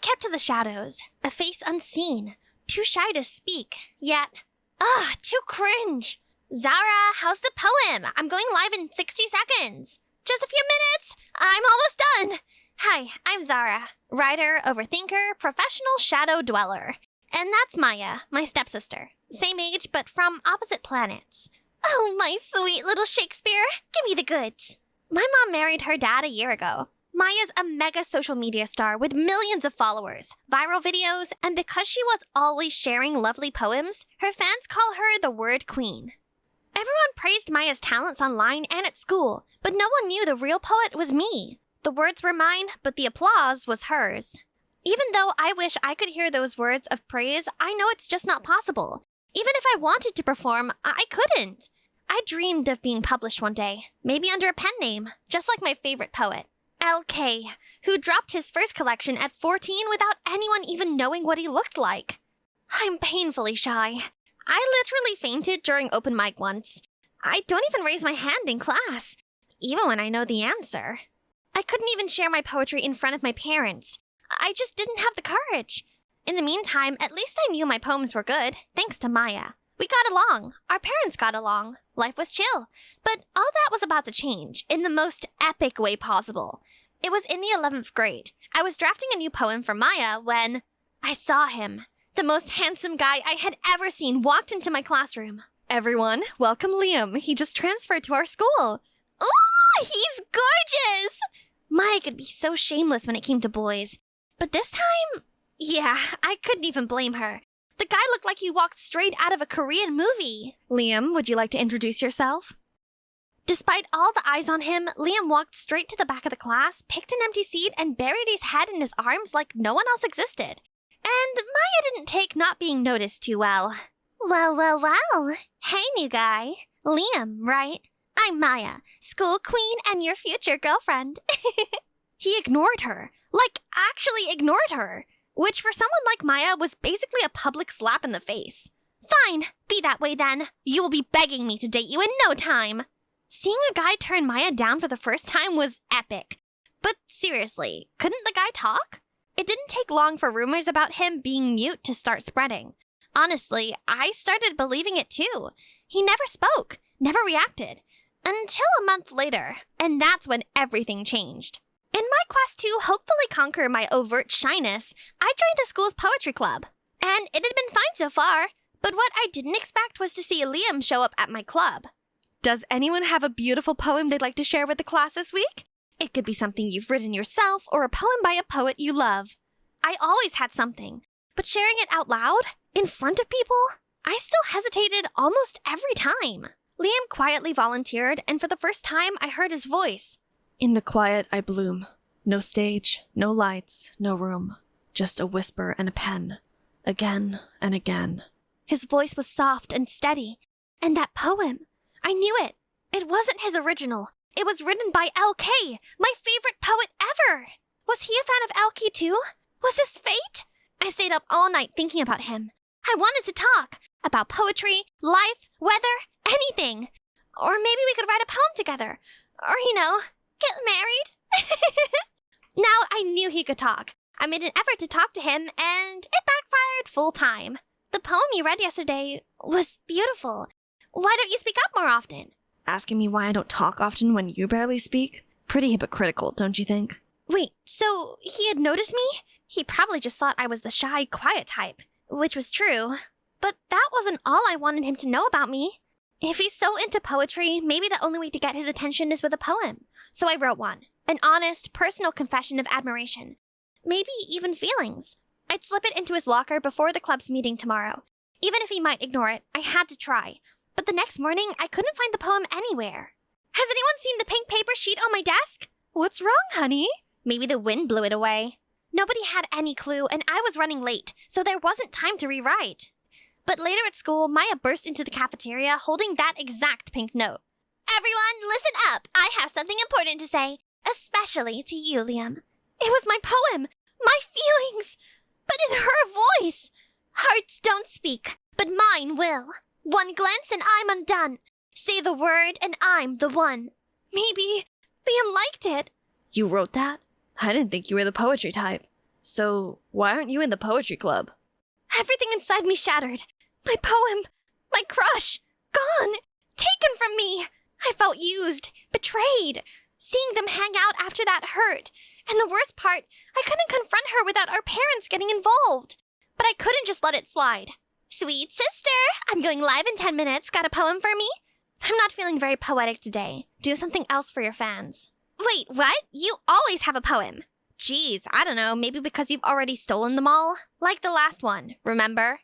kept to the shadows, a face unseen, too shy to speak, yet, too cringe. Zara, how's the poem? I'm going live in 60 seconds. Just a few minutes. I'm almost done. Hi, I'm Zara, writer, overthinker, professional shadow dweller. And that's Maya, my stepsister. Same age, but from opposite planets. Oh, my sweet little Shakespeare. Give me the goods. My mom married her dad a year ago. Maya's a mega social media star with millions of followers, viral videos, and because she was always sharing lovely poems, her fans call her the word queen. Everyone praised Maya's talents online and at school, but no one knew the real poet was me. The words were mine, but the applause was hers. Even though I wish I could hear those words of praise, I know it's just not possible. Even if I wanted to perform, I couldn't. I dreamed of being published one day, maybe under a pen name, just like my favorite poet, LK, who dropped his first collection at 14 without anyone even knowing what he looked like. I'm painfully shy. I literally fainted during open mic once. I don't even raise my hand in class, even when I know the answer. I couldn't even share my poetry in front of my parents. I just didn't have the courage. In the meantime, at least I knew my poems were good, thanks to Maya. We got along. Our parents got along. Life was chill. But all that was about to change, in the most epic way possible. It was in the 11th grade. I was drafting a new poem for Maya when I saw him. The most handsome guy I had ever seen walked into my classroom. Everyone, welcome Liam. He just transferred to our school. Ooh, he's gorgeous! Maya could be so shameless when it came to boys. But this time, yeah, I couldn't even blame her. The guy looked like he walked straight out of a Korean movie. Liam, would you like to introduce yourself? Despite all the eyes on him, Liam walked straight to the back of the class, picked an empty seat, and buried his head in his arms like no one else existed. And Maya didn't take not being noticed too well. Well. Hey, new guy. Liam, right? I'm Maya, school queen and your future girlfriend. He ignored her. Like, actually ignored her. Which for someone like Maya was basically a public slap in the face. Fine, be that way then. You will be begging me to date you in no time. Seeing a guy turn Maya down for the first time was epic. But seriously, couldn't the guy talk? It didn't take long for rumors about him being mute to start spreading. Honestly, I started believing it too. He never spoke, never reacted. Until a month later, and that's when everything changed. In my quest to hopefully conquer my overt shyness, I joined the school's poetry club. And it had been fine so far, but what I didn't expect was to see Liam show up at my club. Does anyone have a beautiful poem they'd like to share with the class this week? It could be something you've written yourself or a poem by a poet you love. I always had something, but sharing it out loud, in front of people, I still hesitated almost every time. Liam quietly volunteered, and for the first time I heard his voice. In the quiet I bloom. No stage, no lights, no room. Just a whisper and a pen. Again and again. His voice was soft and steady. And that poem, I knew it. It wasn't his original. It was written by LK, my favorite poet ever. Was he a fan of LK too? Was this fate? I stayed up all night thinking about him. I wanted to talk about poetry, life, weather, anything. Or maybe we could write a poem together. Or, get married. Now I knew he could talk. I made an effort to talk to him, and it backfired full time. The poem you read yesterday was beautiful. Why don't you speak up more often? Asking me why I don't talk often when you barely speak? Pretty hypocritical, don't you think? Wait, so he had noticed me? He probably just thought I was the shy, quiet type, which was true. But that wasn't all I wanted him to know about me. If he's so into poetry, maybe the only way to get his attention is with a poem. So I wrote one. An honest, personal confession of admiration. Maybe even feelings. I'd slip it into his locker before the club's meeting tomorrow. Even if he might ignore it, I had to try. But the next morning, I couldn't find the poem anywhere. Has anyone seen the pink paper sheet on my desk? What's wrong, honey? Maybe the wind blew it away. Nobody had any clue, and I was running late, so there wasn't time to rewrite. But later at school, Maya burst into the cafeteria holding that exact pink note. Everyone, listen up! I have something important to say, especially to you, Liam. It was my poem, my feelings, but in her voice. Hearts don't speak, but mine will. One glance and I'm undone. Say the word and I'm the one. Maybe Liam liked it. You wrote that? I didn't think you were the poetry type. So, why aren't you in the poetry club? Everything inside me shattered. My poem, my crush, gone, taken from me. I felt used, betrayed. Seeing them hang out after that hurt. And the worst part, I couldn't confront her without our parents getting involved. But I couldn't just let it slide. Sweet sister, I'm going live in 10 minutes. Got a poem for me? I'm not feeling very poetic today. Do something else for your fans. Wait, what? You always have a poem. Geez, I don't know, maybe because you've already stolen them all? Like the last one, remember?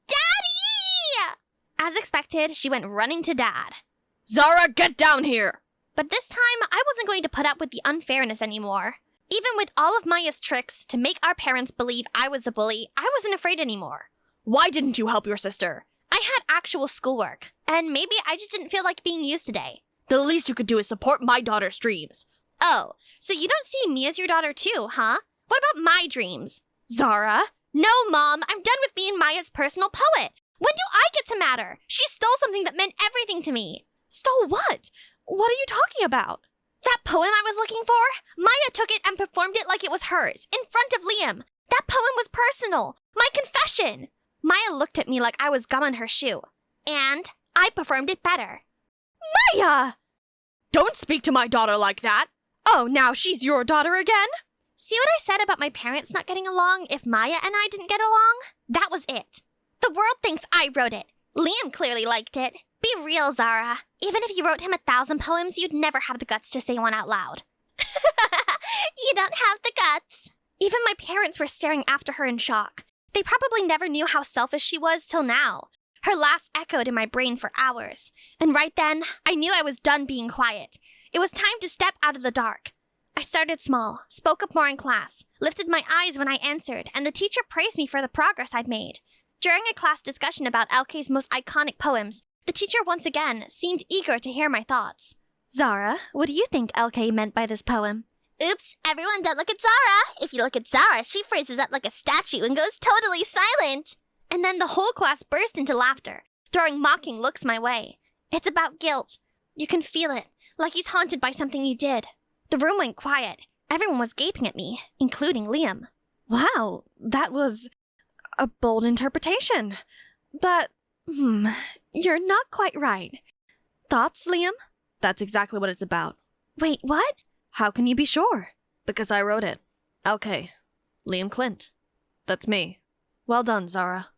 Daddy! As expected, she went running to Dad. Zara, get down here! But this time, I wasn't going to put up with the unfairness anymore. Even with all of Maya's tricks to make our parents believe I was the bully, I wasn't afraid anymore. Why didn't you help your sister? I had actual schoolwork, and maybe I just didn't feel like being used today. The least you could do is support my daughter's dreams. Oh, so you don't see me as your daughter too, huh? What about my dreams? Zara? No, Mom, I'm done with being Maya's personal poet. When do I get to matter? She stole something that meant everything to me. Stole what? What are you talking about? That poem I was looking for? Maya took it and performed it like it was hers, in front of Liam. That poem was personal. My confession. Maya looked at me like I was gum on her shoe. And I performed it better. Maya! Don't speak to my daughter like that. Oh, now she's your daughter again? See what I said about my parents not getting along if Maya and I didn't get along? That was it. The world thinks I wrote it. Liam clearly liked it. Be real, Zara. Even if you wrote him 1,000 poems, you'd never have the guts to say one out loud. You don't have the guts. Even my parents were staring after her in shock. They probably never knew how selfish she was till now. Her laugh echoed in my brain for hours. And right then, I knew I was done being quiet. It was time to step out of the dark. I started small, spoke up more in class, lifted my eyes when I answered, and the teacher praised me for the progress I'd made. During a class discussion about LK's most iconic poems, the teacher once again seemed eager to hear my thoughts. Zara, what do you think LK meant by this poem? Oops, everyone don't look at Zara. If you look at Zara, she freezes up like a statue and goes totally silent. And then the whole class burst into laughter, throwing mocking looks my way. It's about guilt. You can feel it, like he's haunted by something he did. The room went quiet. Everyone was gaping at me, including Liam. Wow, that was a bold interpretation. But, you're not quite right. Thoughts, Liam? That's exactly what it's about. Wait, what? How can you be sure? Because I wrote it. LK. Liam Clint. That's me. Well done, Zara.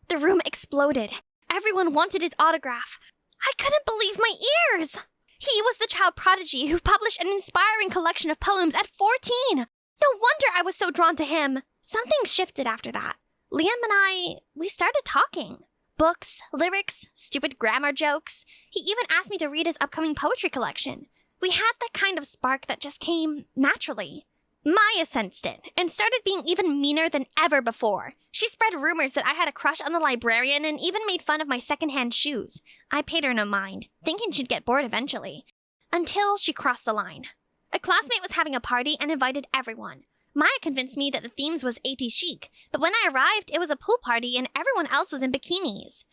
The room exploded. Everyone wanted his autograph. I couldn't believe my ears. He was the child prodigy who published an inspiring collection of poems at 14. No wonder I was so drawn to him. Something shifted after that. Liam and we started talking. Books, lyrics, stupid grammar jokes. He even asked me to read his upcoming poetry collection. We had that kind of spark that just came naturally. Maya sensed it and started being even meaner than ever before. She spread rumors that I had a crush on the librarian and even made fun of my secondhand shoes. I paid her no mind, thinking she'd get bored eventually. Until she crossed the line. A classmate was having a party and invited everyone. Maya convinced me that the themes was 80s chic, but when I arrived, it was a pool party and everyone else was in bikinis.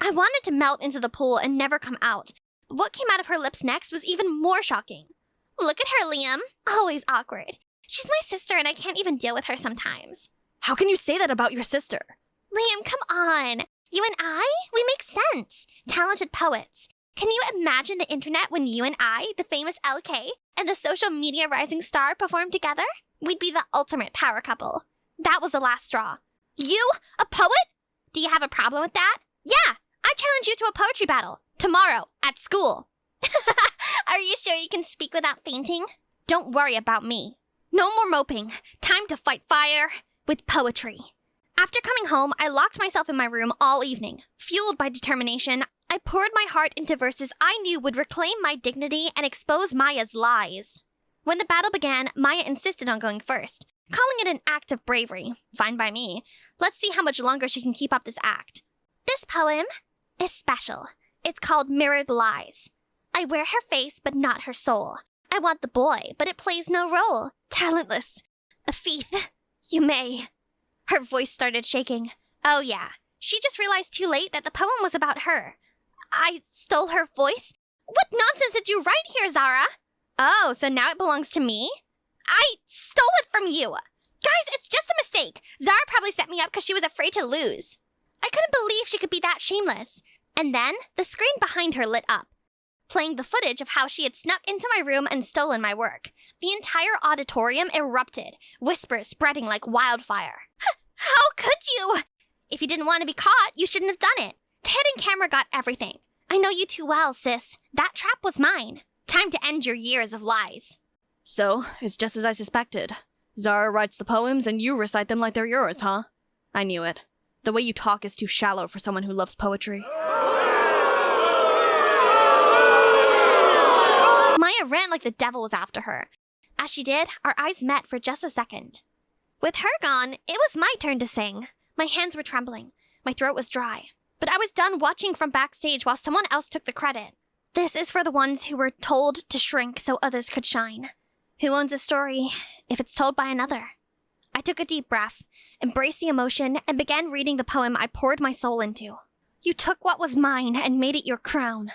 I wanted to melt into the pool and never come out. But what came out of her lips next was even more shocking. Look at her, Liam. Always awkward. She's my sister and I can't even deal with her sometimes. How can you say that about your sister? Liam, come on. You and I? We make sense. Talented poets. Can you imagine the internet when you and I, the famous LK, and the social media rising star performed together? We'd be the ultimate power couple. That was the last straw. You? A poet? Do you have a problem with that? Yeah, I challenge you to a poetry battle. Tomorrow, at school. Are you sure you can speak without fainting? Don't worry about me. No more moping. Time to fight fire with poetry. After coming home, I locked myself in my room all evening. Fueled by determination, I poured my heart into verses I knew would reclaim my dignity and expose Maya's lies. When the battle began, Maya insisted on going first, calling it an act of bravery. Fine by me. Let's see how much longer she can keep up this act. This poem is special. It's called Mirrored Lies. I wear her face, but not her soul. I want the boy, but it plays no role. Talentless. Afith, you may. Her voice started shaking. Oh yeah, she just realized too late that the poem was about her. I stole her voice? What nonsense did you write here, Zara? Oh, so now it belongs to me? I stole it from you! Guys, it's just a mistake. Zara probably set me up because she was afraid to lose. I couldn't believe she could be that shameless. And then the screen behind her lit up, playing the footage of how she had snuck into my room and stolen my work. The entire auditorium erupted, whispers spreading like wildfire. How could you? If you didn't want to be caught, you shouldn't have done it. The hidden camera got everything. I know you too well, sis. That trap was mine. Time to end your years of lies. So, it's just as I suspected. Zara writes the poems and you recite them like they're yours, huh? I knew it. The way you talk is too shallow for someone who loves poetry. Maya ran like the devil was after her. As she did, our eyes met for just a second. With her gone, it was my turn to sing. My hands were trembling. My throat was dry. But I was done watching from backstage while someone else took the credit. This is for the ones who were told to shrink so others could shine. Who owns a story if it's told by another? I took a deep breath, embraced the emotion, and began reading the poem I poured my soul into. You took what was mine and made it your crown.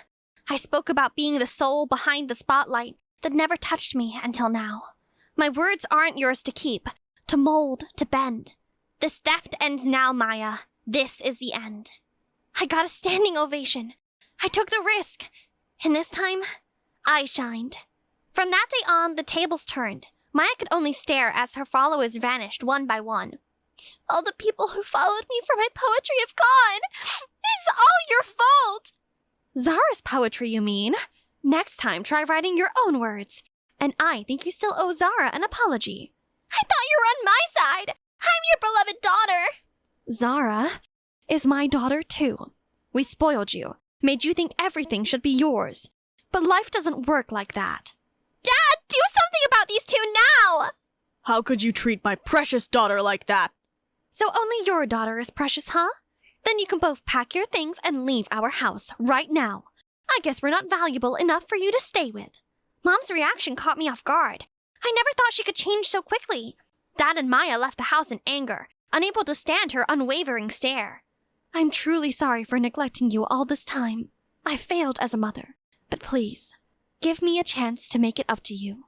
I spoke about being the soul behind the spotlight that never touched me until now. My words aren't yours to keep, to mold, to bend. This theft ends now, Maya. This is the end. I got a standing ovation. I took the risk. And this time, I shined. From that day on, the tables turned. Maya could only stare as her followers vanished one by one. All the people who followed me for my poetry have gone. It's all your fault. Zara's poetry, you mean? Next time, try writing your own words. And I think you still owe Zara an apology. I thought you were on my side. I'm your beloved daughter. Zara is my daughter, too. We spoiled you, made you think everything should be yours. But life doesn't work like that. Dad, do something about these two now! How could you treat my precious daughter like that? So only your daughter is precious, huh? Then you can both pack your things and leave our house right now. I guess we're not valuable enough for you to stay with. Mom's reaction caught me off guard. I never thought she could change so quickly. Dad and Maya left the house in anger, unable to stand her unwavering stare. I'm truly sorry for neglecting you all this time. I failed as a mother. But please, give me a chance to make it up to you.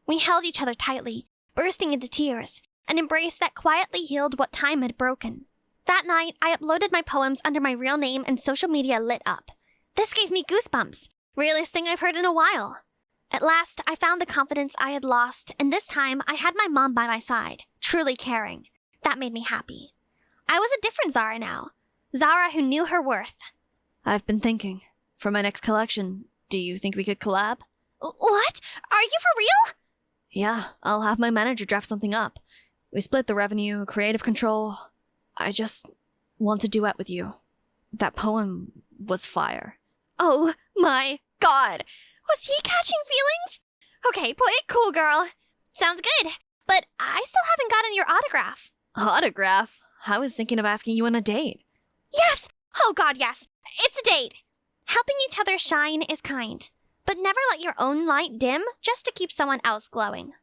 We held each other tightly, bursting into tears, an embrace that quietly healed what time had broken. That night, I uploaded my poems under my real name and social media lit up. This gave me goosebumps, realest thing I've heard in a while. At last, I found the confidence I had lost, and this time I had my mom by my side, truly caring. That made me happy. I was a different Zara now. Zara who knew her worth. I've been thinking. For my next collection, do you think we could collab? What? Are you for real? Yeah, I'll have my manager draft something up. We split the revenue, creative control. I just want to duet with you. That poem was fire. Oh my god! Was he catching feelings? Okay, play it cool, girl. Sounds good, but I still haven't gotten your autograph. Autograph? I was thinking of asking you on a date. Yes! Oh god, yes. It's a date. Helping each other shine is kind, but never let your own light dim just to keep someone else glowing.